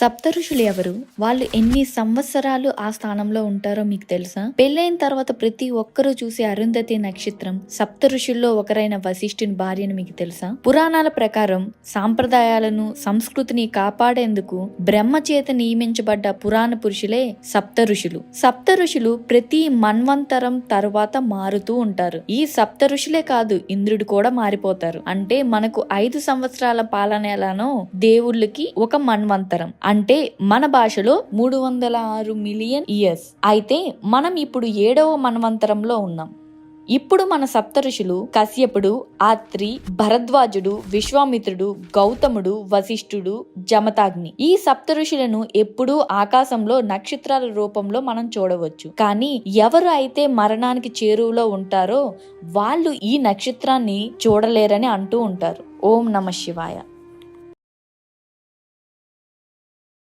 సప్త ఋషులు ఎవరు? వాళ్ళు ఎన్ని సంవత్సరాలు ఆ స్థానంలో ఉంటారో మీకు తెలుసా? పెళ్ళైన తర్వాత ప్రతి ఒక్కరూ చూసే అరుంధతి నక్షత్రం సప్త ఋషుల్లో ఒకరైన వశిష్ఠుని భార్యను మీకు తెలుసా? పురాణాల ప్రకారం సాంప్రదాయాలను సంస్కృతిని కాపాడేందుకు బ్రహ్మ చేత నియమించబడ్డ పురాణ పురుషులే సప్త ఋషులు. సప్త ఋషులు ప్రతి మన్వంతరం తర్వాత మారుతూ ఉంటారు. ఈ సప్త ఋషులే కాదు, ఇంద్రుడు కూడా మారిపోతారు. అంటే మనకు 5 సంవత్సరాల పాలన ఎలానో దేవుళ్ళకి ఒక మన్వంతరం, అంటే మన భాషలో 306 మిలియన్ ఇయర్స్. అయితే మనం ఇప్పుడు 7వ మన్వంతరంలో ఉన్నాం. ఇప్పుడు మన సప్త ఋషులు కశ్యపుడు, ఆత్రి, భరద్వాజుడు, విశ్వామిత్రుడు, గౌతముడు, వశిష్ఠుడు, జమతాగ్ని. ఈ సప్త ఋషులను ఎప్పుడూ ఆకాశంలో నక్షత్రాల రూపంలో మనం చూడవచ్చు. కానీ ఎవరు అయితే మరణానికి చేరువలో ఉంటారో వాళ్ళు ఈ నక్షత్రాన్ని చూడలేరని అంటూ ఉంటారు. ఓం నమః శివాయ.